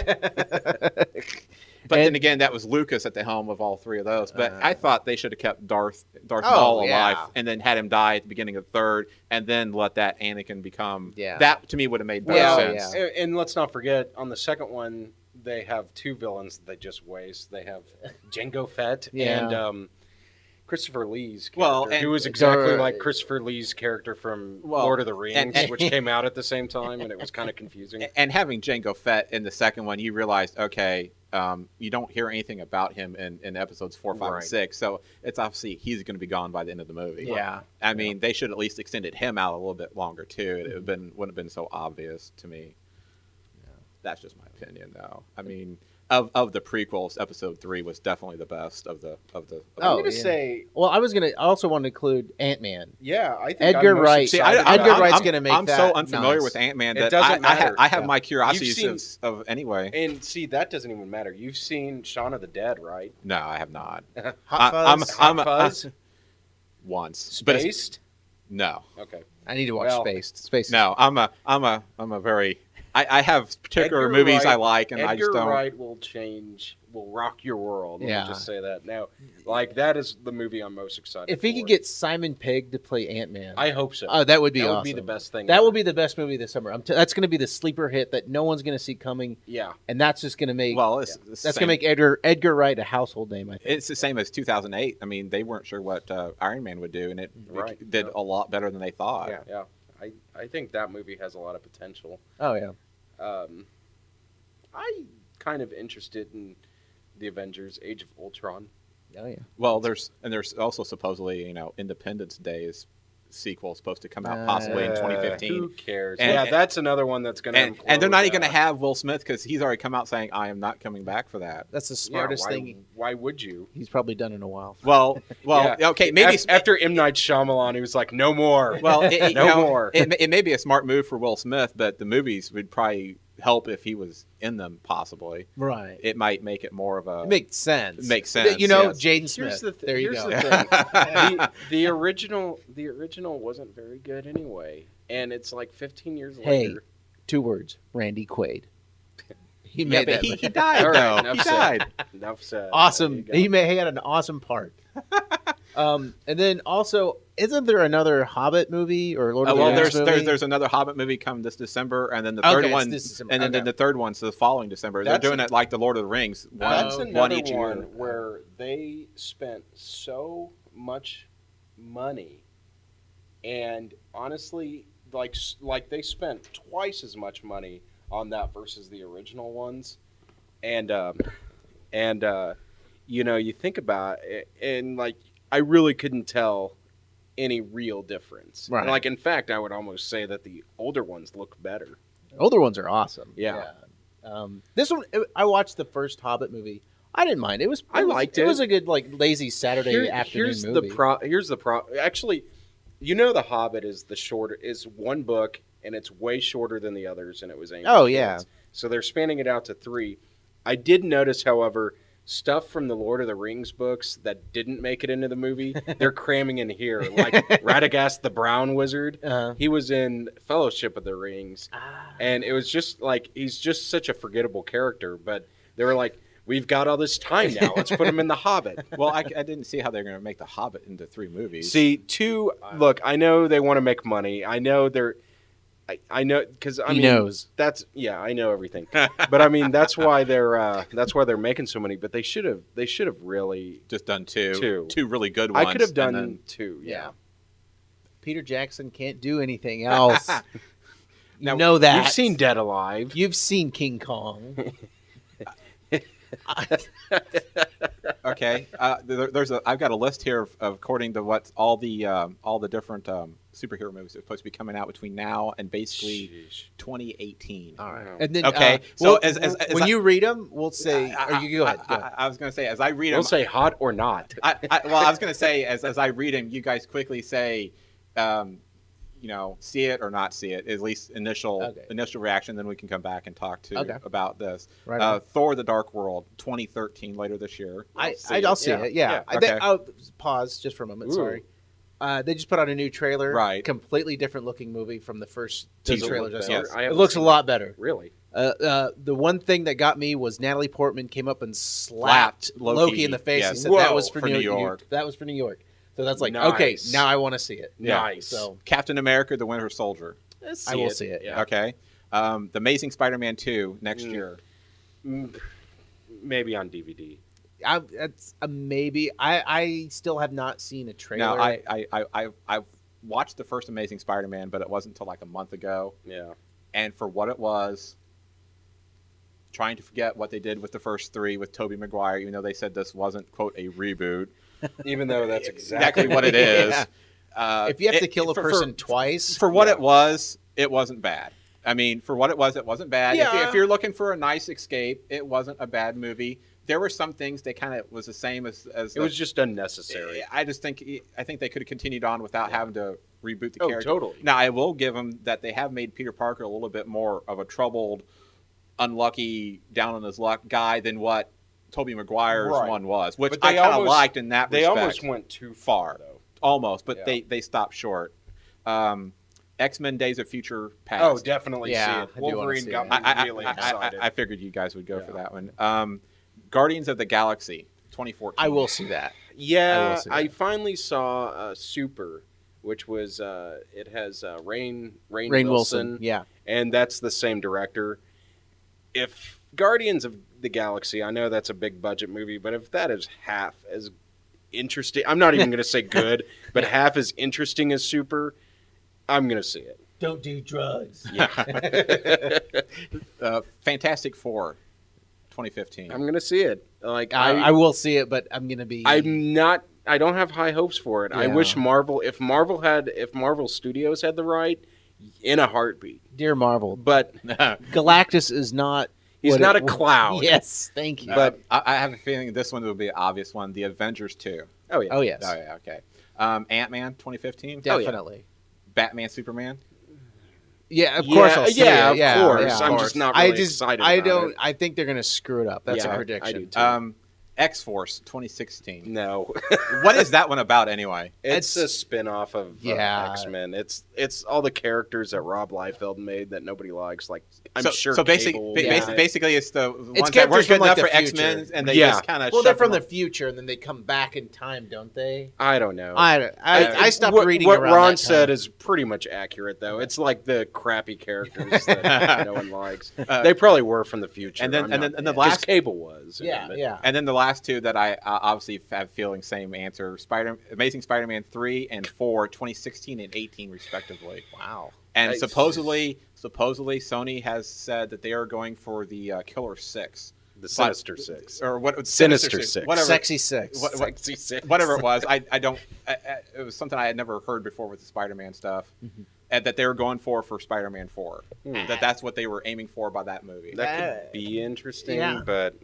But then again, that was Lucas at the helm of all three of those. But I thought they should have kept Darth Maul alive and then had him die at the beginning of the third, and then let that Anakin become. Yeah. That to me would have made better sense. Yeah. And let's not forget, on the second one, they have two villains that they just waste. They have Jango Fett and Christopher Lee's character, who was exactly like Christopher Lee's character from Lord of the Rings, which came out at the same time, and it was kind of confusing. And having Jango Fett in the second one, you realized, okay, you don't hear anything about him in episodes 4, 5, and 6, so it's obviously he's going to be gone by the end of the movie. Yeah, I mean, they should at least extended him out a little bit longer too. It wouldn't have been so obvious to me. Yeah. That's just my opinion, though. I mean, of the prequels, Episode 3 was definitely the best of the. I'm going to say. Well, I also want to include Ant-Man. Yeah, I think Edgar Wright. See, Edgar Wright's going to make. I'm so unfamiliar with Ant-Man that I have my curiosities of anyway. And see, that doesn't even matter. You've seen Shaun of the Dead, right? No, I have not. Hot Fuzz. Hot Fuzz. Once. Spaced. No. Okay. I need to watch Spaced. No, I'm a very. I have particular movies I like, and I just don't. Edgar Wright will rock your world. Let me just say that. Now, like, that is the movie I'm most excited for. If he could get Simon Pegg to play Ant-Man. I hope so. Oh, that would be awesome. That would be the best thing. That will be the best movie this summer. That's going to be the sleeper hit that no one's going to see coming. Yeah. And that's just going to make that's going to make Edgar Wright a household name, I think. It's the same as 2008. I mean, they weren't sure what Iron Man would do, and it did a lot better than they thought. Yeah. I think that movie has a lot of potential. Oh, yeah. I kind of interested in the Avengers: Age of Ultron. Oh yeah. Well, there's also supposedly Independence Day's sequel supposed to come out possibly in 2015. Who cares? That's another one that's going to. And they're not even going to have Will Smith because he's already come out saying I am not coming back for that. That's the smartest thing. Why would you? He's probably done in a while. Well, okay, maybe after M. Night Shyamalan, he was like, no more. Well, no more. It may be a smart move for Will Smith, but the movies would probably help if he was in them, possibly. Right. It might make it more of a. It makes sense. It makes sense. Jaden Smith. There you go. The original wasn't very good anyway, and it's like 15 years later. 2 words: Randy Quaid. He died. Right, though. He died. Enough said. Awesome. He had an awesome part. And then also, isn't there another Hobbit movie or Lord of the Rings movie? There's another Hobbit movie come this December, and then the third one, and then the third one's the following December. They're doing it like the Lord of the Rings. That's another each one year. where they spent so much money, and honestly, like they spent twice as much money on that versus the original ones, and you think about it, and like I really couldn't tell any real difference. Right. Like, in fact, I would almost say that the older ones look better. Older ones are awesome. Yeah. This one, I watched the first Hobbit movie. I didn't mind. I liked it. It was a good, lazy Saturday afternoon movie. Here's the problem. Actually, The Hobbit is one book, and it's way shorter than the others, and it was aimed at kids. So they're spanning it out to 3. I did notice, however, stuff from the Lord of the Rings books that didn't make it into the movie, they're cramming in here. Like Radagast the Brown Wizard, he was in Fellowship of the Rings, and it was just like he's just such a forgettable character. But they were like, we've got all this time now. Let's put him in The Hobbit. Well, I didn't see how they're going to make The Hobbit into 3 movies. See, 2. Look, I know they want to make money. I know they're. I know because he knows. I know everything. But I mean, that's why they're making so many. But they should have really just done 2 really good ones. I could have done 2. Yeah. Peter Jackson can't do anything else. You know that. You've seen Dead Alive. You've seen King Kong. Okay. I've got a list here of according to what all the different superhero movies are supposed to be coming out between now and basically Sheesh. 2018. All right. Wow. And then, Okay, so as when you read them, we'll say. You go ahead. I was going to say as I read We'll them. say hot or not. I was going to say as I read them, you guys quickly say, see it or not see it. At least initial reaction. Then we can come back and talk about this. Right. Thor: The Dark World, 2013, later this year. I'll see it. Yeah. Okay. I'll pause just for a moment. Ooh. Sorry. They just put out a new trailer. Right. Completely different looking movie from the first two Does it trailers I look saw. better? I It haven't looks a seen lot better. Really? The one thing that got me was Natalie Portman came up and slapped Loki in the face. Yes. He said Whoa. that was for For New New York. York. That was for New York. So that's like, Nice. okay, now I want to see it. Yeah. Nice. So Captain America: The Winter Soldier. I will see it. Yeah. Okay. The Amazing Spider-Man 2 next year. Maybe on DVD. That's a maybe. I still have not seen a trailer. Now, I've watched the first Amazing Spider-Man, but it wasn't until like a month ago. Yeah. And for what it was, trying to forget what they did with the first three with Tobey Maguire, even though they said this wasn't, quote, a reboot. Even though that's Exactly what it is. Yeah. If you have to kill a person twice. For what it wasn't bad. I mean, for what it wasn't bad. Yeah. If you're looking for a nice escape, it wasn't a bad movie. There were some things that kind of was the same as It was just unnecessary. I think they could have continued on without having to reboot the character. Totally. Now, I will give them that they have made Peter Parker a little bit more of a troubled, unlucky, down on his luck guy than what Tobey Maguire's one was, which But I they kind of almost- liked in that They respect. almost went too far, though. almost, but Yeah. they stopped short. X-Men: Days of Future Past. Oh, definitely Yeah, see I it. do wanna Wolverine see got it. me really I excited. figured you guys would go for Yeah. that one. Guardians of the Galaxy, 2014. I will see that. Yeah, see I that. finally saw Super, which was it has Rainn Wilson. Wilson, Yeah. and that's the same director. If Guardians of the Galaxy, I know that's a big budget movie, but if that is half as interesting, I'm not even going to say good, but half as interesting as Super, I'm going to see it. Don't do drugs. Yeah, Fantastic Four, 2015. I'm going to see it. Like I will see it, but I'm gonna be. I'm not. I don't have high hopes for it. I Yeah. wish if Marvel Studios had the right, in a heartbeat. Dear Marvel, But Galactus is not. he's what not it- a cloud. Yes, thank you. But I have a feeling this one will be an obvious one. The Avengers 2. Oh yeah. Oh yes, Oh yeah, okay. Ant-Man, 2015. definitely. Batman, Superman. Yeah, of course I'll see yeah, it. Yeah, of course. yeah. I'm just not really I just, excited. I about don't. It. I think they're gonna screw it up. That's Yeah, a I prediction. do too. X-Force, 2016. No, What is that one about anyway? it's a spin-off of Yeah. X-Men. It's all the characters that Rob Liefeld made that nobody likes. Like I'm sure. So Cable basically, was in it. basically, it's the ones that characters weren't good from, like, enough for the X-Men, future. and they Yeah. just kind of. Well, they're from the future, and then they come back in time, don't they? I don't know. I stopped what, reading. What around Ron that said time. is pretty much accurate, though. It's like the crappy characters that no one likes. They probably were from the future. and then- I'm and not- then- and the 'cause last- Cable was. Yeah, but- yeah. And then the last two that I obviously have feeling same answer: Amazing Spider-Man 3 and 4, 2016 and 18 respectively. Wow. And Nice. supposedly Sony has said that they are going for the Killer 6. The Sinister Six. Or what? Sinister Six. Whatever. Sexy Six. What- Sexy Six. Whatever it was, I don't. It was something I had never heard before with the Spider-Man stuff, and that they were going for Spider-Man 4. That's what they were aiming for by that movie. That could be interesting, Yeah. but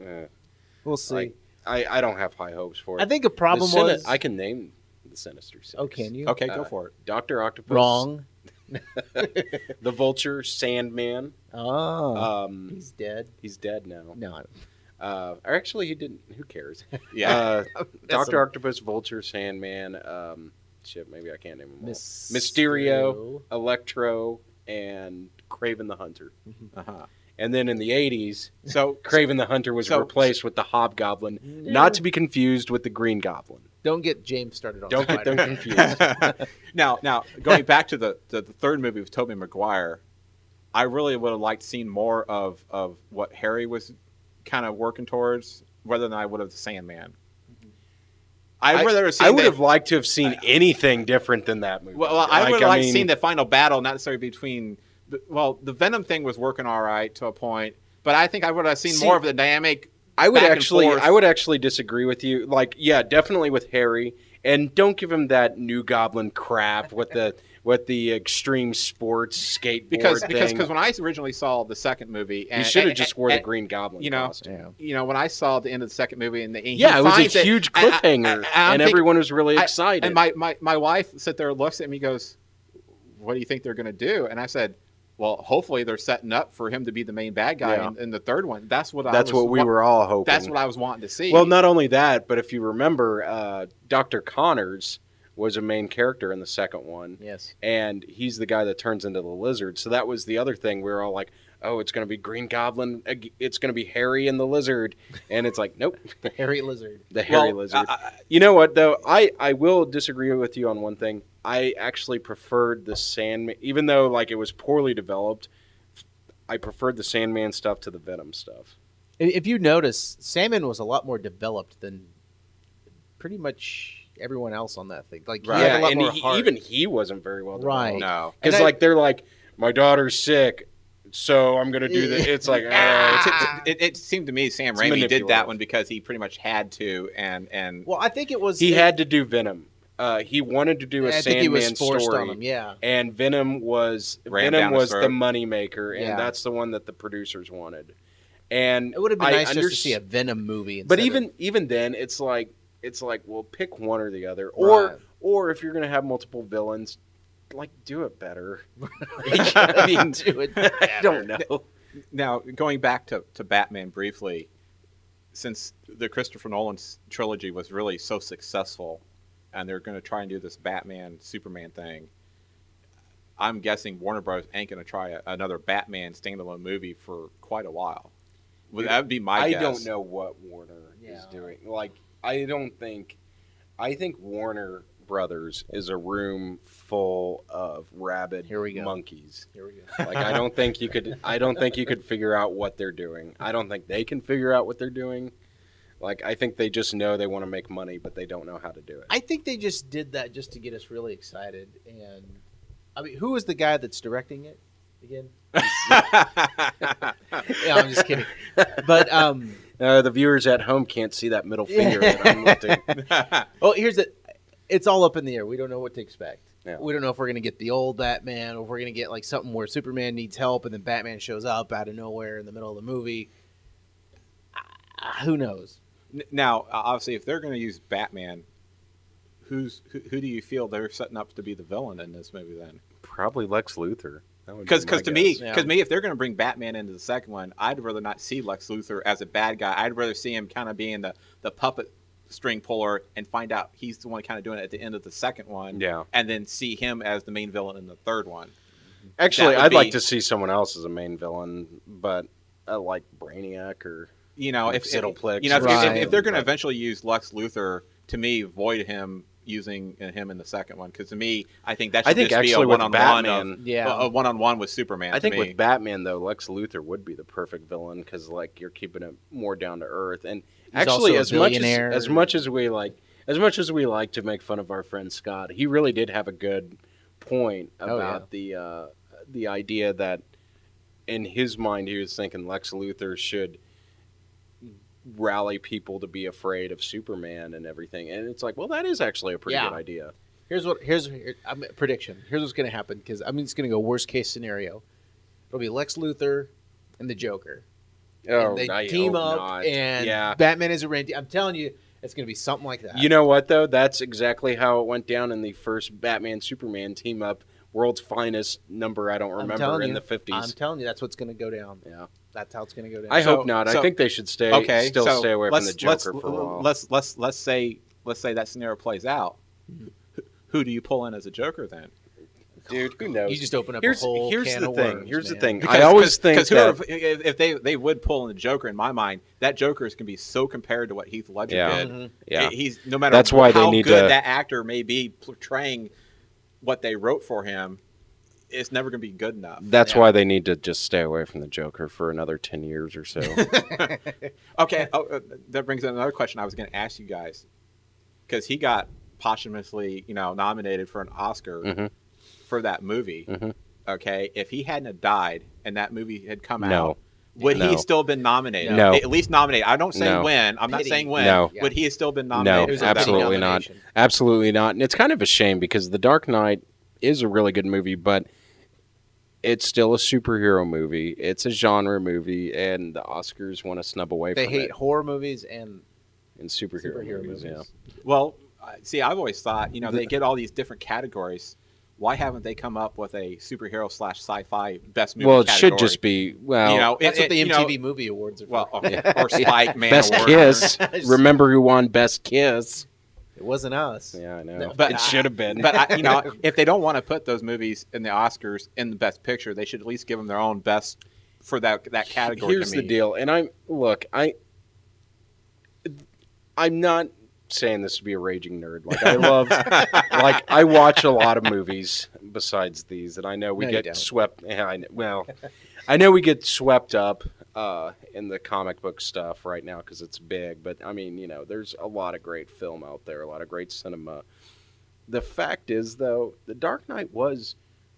We'll see. like, I don't have high hopes for it. I think a problem was. I can name the Sinister Six. Oh, can you? Okay, go for it. Dr. Octopus. Wrong. The Vulture, Sandman. Oh, he's dead. He's dead now. No, Or actually, he didn't. Who cares? Yeah. Dr. a- Octopus, Vulture, Sandman. Shit, maybe I can't name them all. Mysterio. Electro, and Kraven the Hunter. Uh-huh. And then in the 80s, So Kraven the Hunter was replaced with the Hobgoblin, not to be confused with the Green Goblin. Don't get James started on. Don't get them Spider-Man. confused. now going back to the third movie with Tobey Maguire, I really would have liked seeing more of what Harry was kind of working towards, rather than I would have the Sandman. I would have liked to have seen anything different than that movie. Well, I would have liked mean, seeing the final battle, not necessarily between the Venom thing was working all right to a point, but I think I would have seen See, more of the dynamic. I would back and actually, forth. I would actually disagree with you. Like, yeah, definitely with Harry, and don't give him that New Goblin crap with the extreme sports skateboard because thing. when I originally saw the second movie, You should have just wore the Green Goblin costume. When I saw the end of the second movie, and it was a huge cliffhanger, and everyone was really excited. And my wife sits there, looks at me, goes, "What do you think they're going to do?" And I said, "Well, hopefully they're setting up for him to be the main bad guy in the third one." That's what we were all hoping. That's what I was wanting to see. Well, not only that, but if you remember, Dr. Connors was a main character in the second one. Yes. And he's the guy that turns into the lizard. So that was the other thing. We were all like, oh, it's going to be Green Goblin. It's going to be Harry and the Lizard. And it's like, nope. The Hairy Lizard. The Hairy Lizard. You know what, though? I will disagree with you on one thing. I actually preferred the Sandman, even though like it was poorly developed, I preferred the Sandman stuff to the Venom stuff. If you notice, Sandman was a lot more developed than pretty much everyone else on that thing. Like, he had a lot more heart. Even he wasn't very well developed. Right. No. Because like they're like, my daughter's sick, so I'm gonna do this. It's like it seemed to me Sam Raimi did that one because he pretty much had to, and well, I think it was he had to do Venom. He wanted to do a Sandman story, on him, yeah. And Venom was the money maker, and that's the one that the producers wanted. And it would have been nice just to see a Venom movie. But even then, it's like, well, pick one or the other, or if you're gonna have multiple villains, like do it better. I mean, do it better. I don't know. Now, going back to Batman briefly, since the Christopher Nolan trilogy was really so successful, and they're going to try and do this Batman Superman thing, I'm guessing Warner Bros. Ain't going to try another Batman standalone movie for quite a while. That would be my guess. I don't know what Warner is doing. Like, I think Warner Brothers is a room full of rabid monkeys. Here we go. Like, I don't think you could figure out what they're doing. I don't think they can figure out what they're doing. Like, I think they just know they want to make money, but they don't know how to do it. I think they just did that just to get us really excited. And I mean, who is the guy that's directing it again? Yeah, I'm just kidding. But the viewers at home can't see that middle finger that I'm lifting. Well, it's all up in the air. We don't know what to expect. Yeah. We don't know if we're going to get the old Batman or if we're going to get like something where Superman needs help and then Batman shows up out of nowhere in the middle of the movie. Who knows? Now, obviously, if they're going to use Batman, who do you feel they're setting up to be the villain in this movie then? Probably Lex Luthor. Because to me, if they're going to bring Batman into the second one, I'd rather not see Lex Luthor as a bad guy. I'd rather see him kind of being the puppet string puller and find out he's the one kind of doing it at the end of the second one. Yeah. And then see him as the main villain in the third one. Actually, I'd like to see someone else as a main villain, but like Brainiac or Xiddleplex. If they're going to eventually use Lex Luthor, to me, avoid him using him in the second one, because to me, I think that should just be a one-on-one with Superman. I think with Batman though, Lex Luthor would be the perfect villain because like you're keeping it more down to earth. And he's actually, as much as we like to make fun of our friend Scott, he really did have a good point about the idea that in his mind he was thinking Lex Luthor should rally people to be afraid of Superman and everything, and it's like, well, that is actually a pretty good idea. Here's prediction. Here's what's going to happen, because I'm just going to go worst case scenario. It'll be Lex Luthor and the Joker. Oh, and they team up, and Batman is a Randy. I'm telling you, it's going to be something like that. You know what though? That's exactly how it went down in the first Batman Superman team up. World's finest number, I don't remember, in the 50s. I'm telling you, that's what's going to go down. Yeah. That's how it's going to go down. I hope not. I think they should stay away from the Joker for a while. Let's say that scenario plays out. Who do you pull in as a Joker then? Dude, who knows? You just open up a whole can of worms. Here's the thing. I always think that if they would pull in the Joker, in my mind, that Joker is going to be so compared to what Heath Ledger did. Mm-hmm. Yeah. He's no matter how good that actor may be portraying what they wrote for him, it's never going to be good enough. That's why they need to just stay away from the Joker for another 10 years or so. Okay, that brings up another question I was going to ask you guys, because he got posthumously, nominated for an Oscar for that movie. okay, if he hadn't have died and that movie had come No. out, would No. he still been nominated? No. At least nominated. I don't say No. when. I'm not Pity. saying when. No. Would he have still been No, nominated? It was for a that pity movie? absolutely not. nomination. Absolutely not. And it's kind of a shame because The Dark Knight is a really good movie, but it's still a superhero movie. It's a genre movie, and the Oscars want to snub away They from hate it. horror movies and In superhero movies, yeah. Well, see, I've always thought, they get all these different categories. Why haven't they come up with a superhero / sci-fi best movie Well, it category? should just be, well, that's what the you MTV know, Movie Awards are for. well, okay. Or Spike Man Best Award. Kiss. Remember who won Best Kiss? It wasn't us. Yeah, I know. No, but it should have been. But if they don't want to put those movies in the Oscars in the Best Picture, they should at least give them their own best for that category. Here's to the me. deal, and I'm not saying this to be a raging nerd. Like I love, like I watch a lot of movies besides these, and I know we No, you get don't. swept. Yeah, I know we get swept up in the comic book stuff right now because it's big. But I mean, there's a lot of great film out there, a lot of great cinema. The fact is, though, The Dark Knight was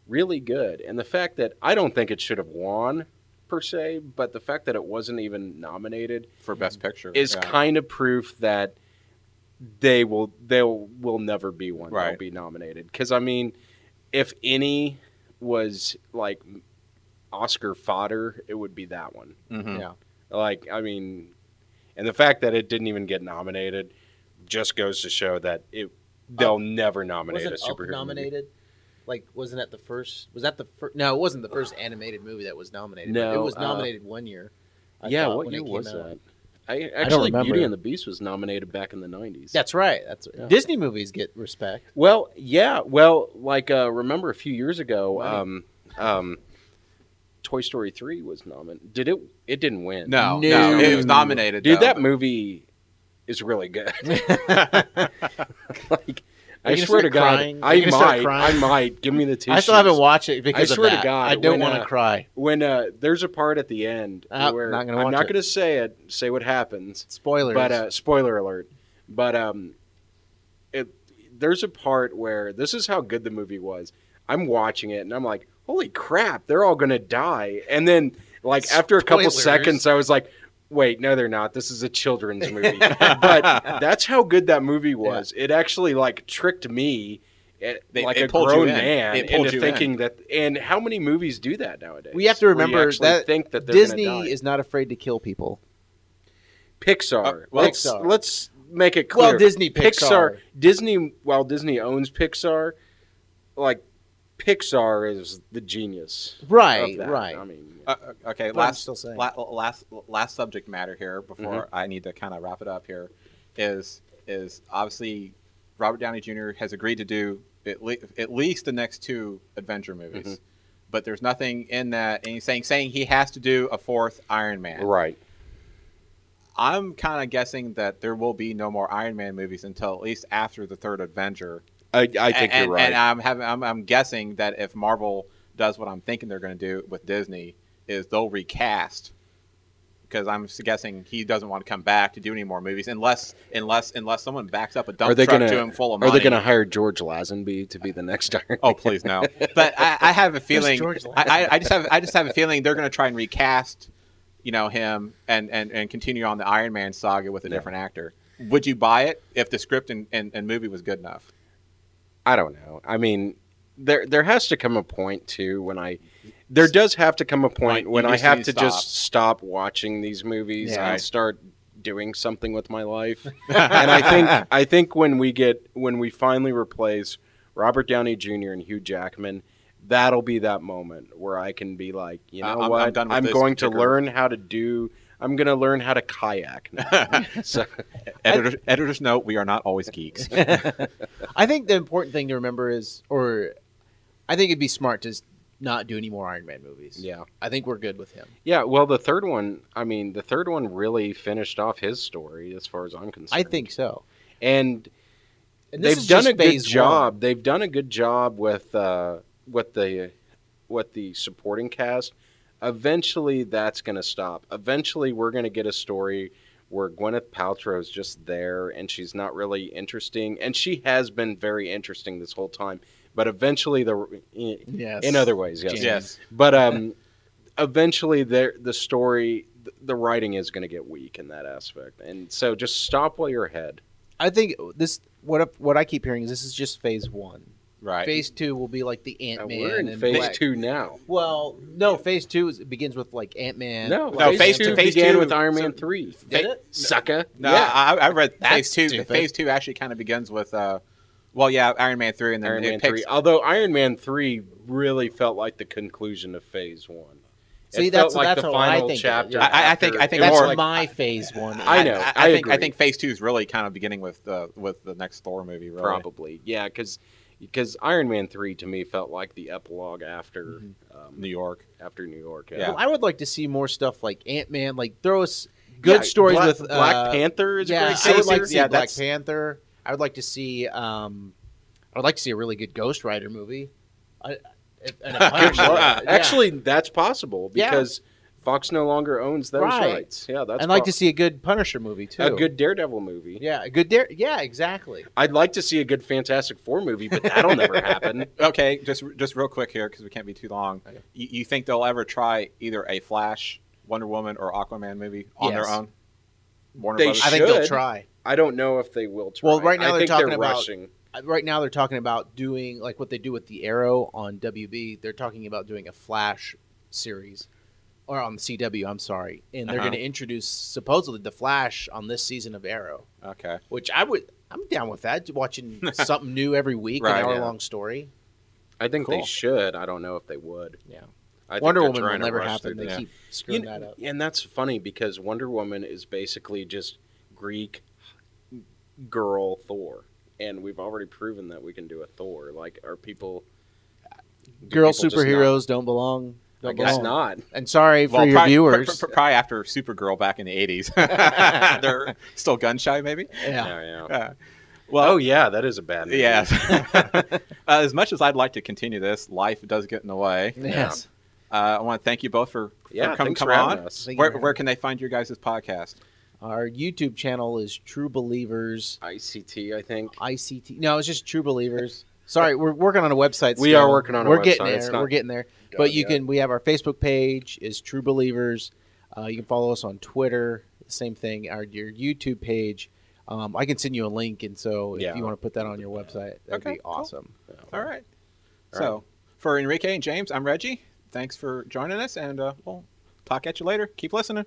really good, and the fact that I don't think it should have won per se, but the fact that it wasn't even nominated for Best Picture is kind of proof that they will never be one. Right. They'll be nominated because I mean, if any was like Oscar fodder, it would be that one. Mhm. Yeah. Like I mean, and the fact that it didn't even get nominated just goes to show that they'll never nominate Wasn't a Up superhero movie. nominated? Like, wasn't that the first? Was that the first? No, it wasn't the first animated movie that was nominated. No, it was nominated one year. I Yeah, thought, what when year it came was out. that? Actually, remember. Beauty and the Beast was nominated back in the 90s. That's right. That's Yeah. Disney movies get respect. Well, yeah. Well, like remember a few years ago, Toy Story 3 was nominated. Did it? It didn't win. No, No. it was nominated. Dude, though, that but- movie is really good. Like, Are I you gonna swear to start God, crying? Are you gonna start crying? I might. Give me the tissues. I still haven't watched it because I swear of to that. God, I don't when, want to cry. When there's a part at the end where not gonna I'm watch not it. going to say it, say what happens. Spoilers. But spoiler alert. But there's a part where this is how good the movie was. I'm watching it and I'm like, holy crap, they're all gonna die. And then like after a couple Spoilers. seconds, I was like, wait, no, they're not. This is a children's movie. But that's how good that movie was. It actually like tricked me. Like it a pulled you grown in. man It pulled into you thinking that, and how many movies do that nowadays? We have to where you remember actually that think that they're gonna Disney die? is not afraid to kill people. Pixar. well, Let's make it clear. Well, Disney, Pixar. Disney. While Disney owns Pixar, like Pixar is the genius. Right, of that. right. I mean, Okay, But I'm still saying. last subject matter here before I need to kind of wrap it up here is obviously Robert Downey Jr. has agreed to do at least the next 2 Avenger movies, but there's nothing in that, and he's saying he has to do a 4th Iron Man. right. I'm kind of guessing that there will be no more Iron Man movies until at least after the 3rd Avenger. I think you're right. And I'm guessing that if Marvel does what I'm thinking they're going to do with Disney, is they'll recast. Because I'm guessing he doesn't want to come back to do any more movies unless someone backs up a dump truck to him full of money. Are they going to hire George Lazenby to be the next Iron? Oh, please no! But I have a feeling. George I just have a feeling they're going to try and recast, him and continue on the Iron Man saga with a different actor. Would you buy it if the script and movie was good enough? I don't know. I mean, there has to come a point too when there does have to come a point Right, when you I just have need to to just stop watching these movies Yeah. and start doing something with my life. And I think when we finally replace Robert Downey Jr. and Hugh Jackman, that'll be that moment where I can be like, you know I'm what? done with I'm this going to particular- learn how to do. I'm going to learn how to kayak now. So, Editor's note: we are not always geeks. I think the important thing to remember is, I think it'd be smart to not do any more Iron Man movies. yeah. I think we're good with him. Yeah, well, the third one really finished off his story as far as I'm concerned. I think so. And And this they've is done just a good phase job. one. They've done a good job with the supporting cast. Eventually, that's going to stop. Eventually, we're going to get a story where Gwyneth Paltrow's just there, and she's not really interesting. And she has been very interesting this whole time. but eventually Yes. in other ways, yes. James. Yes. But eventually the story, the writing is going to get weak in that aspect, and so just stop while you're ahead. I think what I keep hearing is this is just phase 1. Right. Phase 2 will be like the Ant-Man. We're in and phase Black. 2 now. Well, no, phase 2 begins with like Ant-Man. No, phase two two began two- with Iron Man so- 3. Did it? Sucker. No, yeah. I read That's phase 2. stupid. Phase 2 actually kind of begins with, Iron Man 3, and then Iron it Man picks. 3. Although Iron Man 3 really felt like the conclusion of phase 1. See, It felt that's like that's the how I final think. chapter. I think after- it That's was more like- my phase 1. I know. I agree. think phase 2 is really kind of beginning with the next Thor movie. Really. Probably, yeah, because Iron Man 3 to me felt like the epilogue after New York. After New York. Yeah. Well, I would like to see more stuff like Ant-Man. Like throw us good stories Black, with Black Panther is a Yeah, great I case would like here. to see Black Panther. I would like to see. I would like to see a really good Ghost Rider movie. And a Punisher. Yeah. Actually, that's possible Yeah. because Fox no longer owns those Right. rights. Yeah, that's I'd like to see a good Punisher movie too. a good Daredevil movie. Yeah, a good Dare. Yeah, exactly. I'd like to see a good Fantastic Four movie, but that'll never happen. Okay, just real quick here because we can't be too long. Okay. You think they'll ever try either a Flash, Wonder Woman, or Aquaman movie on their Yes. own? Warner They Brothers? I think they'll should. try. I don't know if they will try. Well, right now I they're think talking they're about- rushing. Right now, they're talking about doing like what they do with the Arrow on WB. They're talking about doing a Flash series, or on the CW. I'm sorry, and they're Uh-huh. going to introduce supposedly the Flash on this season of Arrow, Okay. which I'm down with that. Watching something new every week, Right, an yeah. hour-long story. I think they Cool. should. I don't know if they would. Yeah, I think Wonder they're Woman will trying to never rush happen. through They that. keep screwing that up. And that's funny because Wonder Woman is basically just Greek girl Thor. And we've already proven that we can do a Thor. Like, are people... do Girl people just superheroes don't belong. Not, I Don't guess belong. not. And sorry for Well, your probably, viewers. probably after Supergirl back in the 80s. They're still gun shy, maybe? Yeah. Yeah. Well, oh, yeah, that is a bad movie. Yeah. As much as I'd like to continue this, life does get in the way. Yes. I want to thank you both for coming thanks for having on. us. Thank you. Where can they find your guys' podcast? Our YouTube channel is True Believers ICT, I think. ICT. No, it's just True Believers. Sorry, we're working on a website. We still. are working on a We're website. getting It's there. not We're getting there. done But you yet. can. We have our Facebook page is True Believers. You can follow us on Twitter. Same thing. Your YouTube page. I can send you a link, and so if Yeah. you want to put that on your website, that'd Okay, be cool. awesome. All right. All So, for Enrique and James, I'm Reggie. Thanks for joining us, and we'll talk at you later. Keep listening.